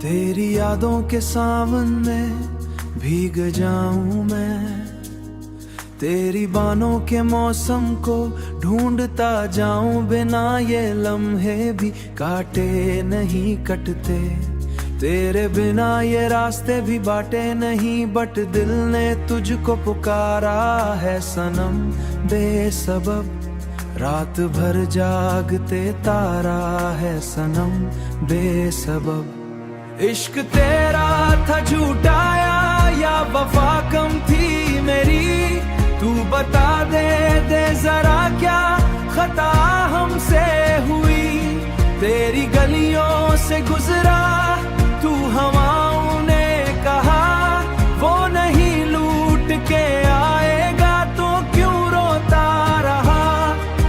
तेरी यादों के सावन में भीग जाऊं मैं, तेरी बानों के मौसम को ढूंढता जाऊं। बिना ये लम्हे भी काटे नहीं कटते, तेरे बिना ये रास्ते भी बाटे नहीं। बट दिल ने तुझको पुकारा है सनम, बेसबब रात भर जागते तारा है सनम, बेसबब। इश्क तेरा था झूठा या वफा कम थी मेरी, तू बता दे जरा क्या खता हमसे हुई। तेरी गलियों से गुजरा तू, हवाओं ने कहा वो नहीं लूट के आएगा, तो क्यों रोता रहा।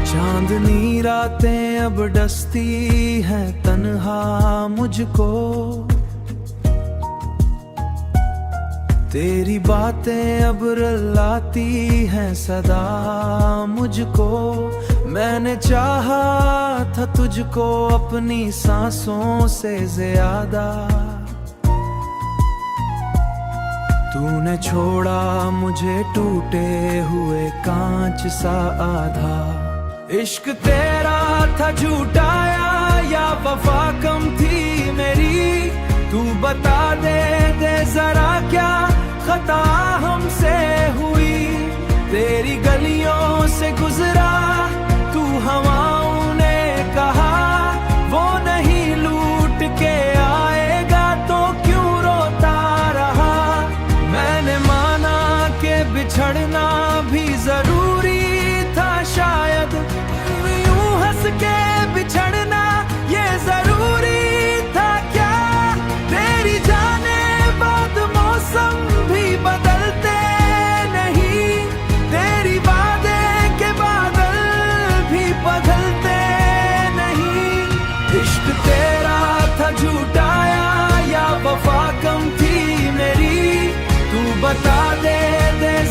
चांदनी रातें अब डसती हैं तन्हा मुझको, तेरी बातें अब रुलाती हैं सदा मुझको। मैंने चाहा था तुझको अपनी सांसों से ज्यादा, तूने छोड़ा मुझे टूटे हुए कांच सा आधा। इश्क तेरा था झूठा या वफा कम थी मेरी, तू बता दे जरा क्या खता हमसे हुई। तेरी गलियों से गुजरा तू, हवाओं ने कहा वो नहीं लूट के आएगा, तो क्यों रोता रहा। मैंने माना कि बिछड़ना भी जरूरी था शायद, यूं हंस के बिछड़ना ये जरूरी था क्या। तेरी जाने बाद मौसम भी बदलते नहीं, तेरी वादे के बादल भी बदलते नहीं। इश्क तेरा था झूठा या वफा कम थी मेरी, तू बता दे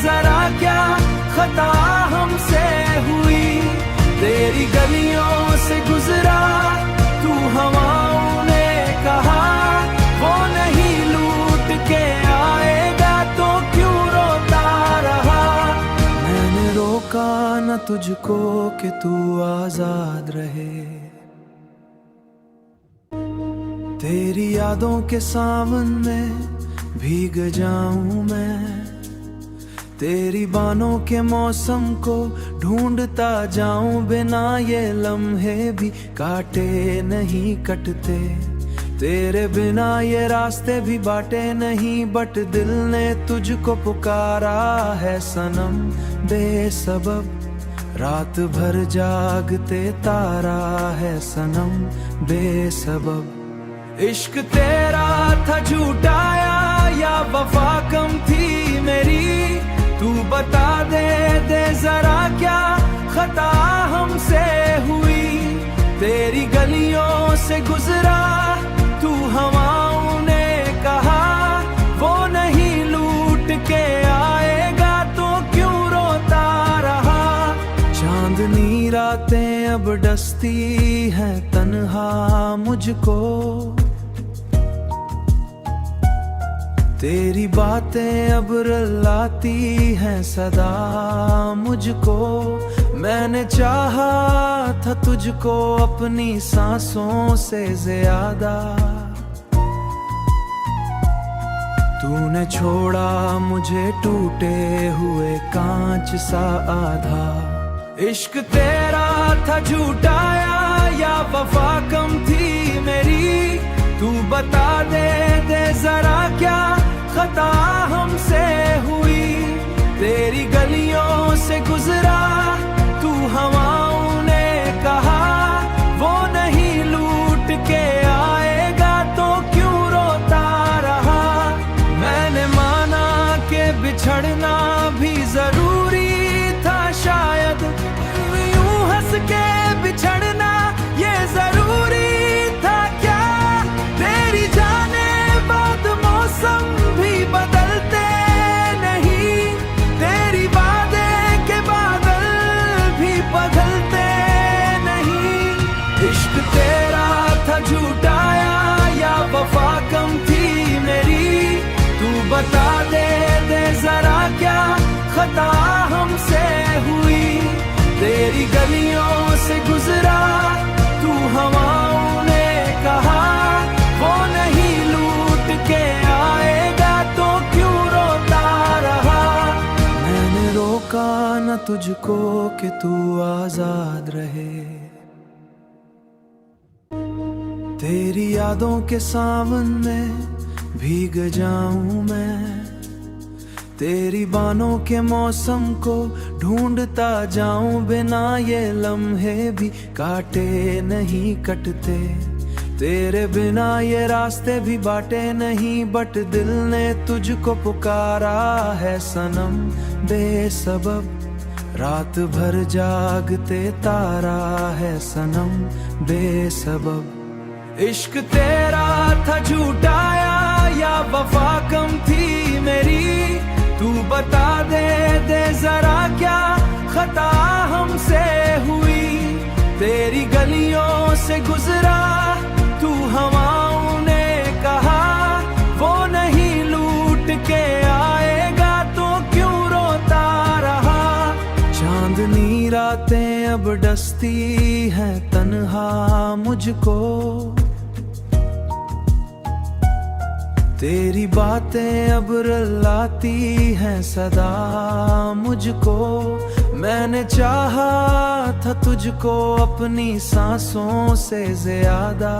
जरा क्या खता हमसे हुई। तेरी गलियों से गुजरा तू, हवाओं ने कहा वो नहीं लूट के आएगा, तो क्यों रोता रहा। मैंने रोका न तुझको कि तू आजाद रहे, तेरी यादों के सावन में भीग जाऊं मैं, तेरी बानों के मौसम को ढूंढता जाऊं। बिना ये लम्हे भी काटे नहीं कटते, तेरे बिना ये रास्ते भी बाटे नहीं। बट दिल ने तुझको पुकारा है सनम, बेसबब रात भर जागते तारा है सनम, बेसबब। इश्क तेरा था झूठा या वफा कम थी मेरी, तू बता दे जरा क्या खता हमसे हुई। तेरी गलियों से गुजरा तू, हवाओं ने कहा वो नहीं लूट के आएगा, तो क्यों रोता रहा। चांदनी रातें अब डसती हैं तन्हा मुझको, तेरी बातें अब रुलाती हैं सदा मुझको। मैंने चाहा था तुझको अपनी सांसों से ज्यादा, तूने छोड़ा मुझे टूटे हुए कांच सा आधा। इश्क तेरा था झूठा या वफा कम थी मेरी, तू बता दे जरा क्या खता हमसे हुई। तेरी गलियों से गुजरा तू, हवाओं ने कहा वो नहीं लूट के आएगा, तो क्यों रोता रहा। मैंने माना कि बिछड़ना भी जरूरी था शायद, यूं हंस के बिछड़ना ये जरूरी था क्या। तेरी जाने बाद मौसम भी बदलते नहीं, तेरी वादे के बादल खता हमसे हुई। तेरी गलियों से गुजरा तू हवाओं ने कहा, वो नहीं लूट के आएगा तो क्यों रोता रहा। मैंने रोका न तुझको कि तू आजाद रहे। तेरी यादों के सावन में भीग जाऊं मैं, तेरी बानों के मौसम को ढूंढता जाऊं। बिना ये लम्हे भी काटे नहीं कटते, तेरे बिना ये रास्ते भी बाटे नहीं। बट दिल ने तुझको पुकारा है सनम बेसबब, रात भर जागते तारा है सनम बेसबब। इश्क तेरा था झूठाया या वफा कम थी मेरी, तू बता दे जरा क्या खता हमसे हुई। तेरी गलियों से गुजरा तू हवाओं ने कहा, वो नहीं लूट के आएगा तो क्यों रोता रहा। चांदनी रातें अब डसती हैं तन्हा मुझको, तेरी बातें अब रुलाती हैं सदा मुझको। मैंने चाहा था तुझको अपनी सांसों से ज्यादा,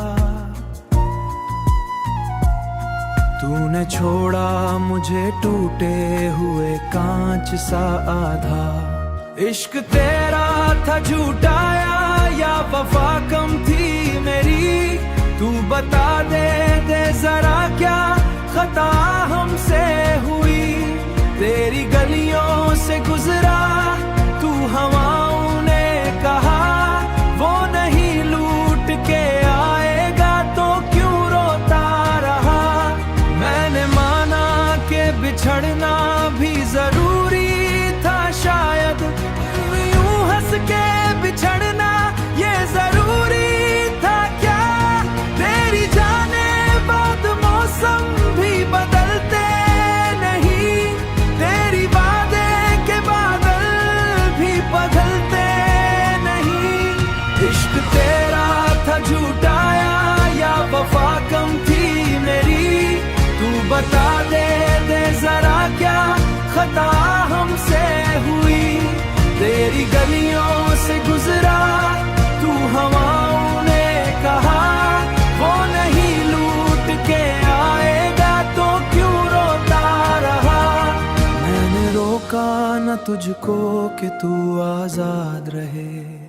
तूने छोड़ा मुझे टूटे हुए कांच सा आधा। इश्क तेरा था झूठाया या वफा कम थी मेरी, तू बता दे जरा क्या खता हमसे हुई। तेरी गलियों से गुजरा तू हवाओं ने कहा, वो नहीं लूट के आएगा तो क्यों रोता रहा। मैंने माना कि बिछड़ना भी जरूरी था शायद, यूं हंस के बिछड़ना ये जरूरी था क्या। तेरी जाने बाद मौसम भी बदलते नहीं, तेरी वादे के बादल भी बदलते नहीं। इश्क तेरा था झूठाया या वफा कम थी मेरी, तू बता दे जरा क्या खता हमसे हुई। तेरी गलियों से गुजरा तू हवाओं ने कहा, वो नहीं लूट के आएगा तो क्यों रोता रहा। मैंने रोका न तुझको कि तू आजाद रहे।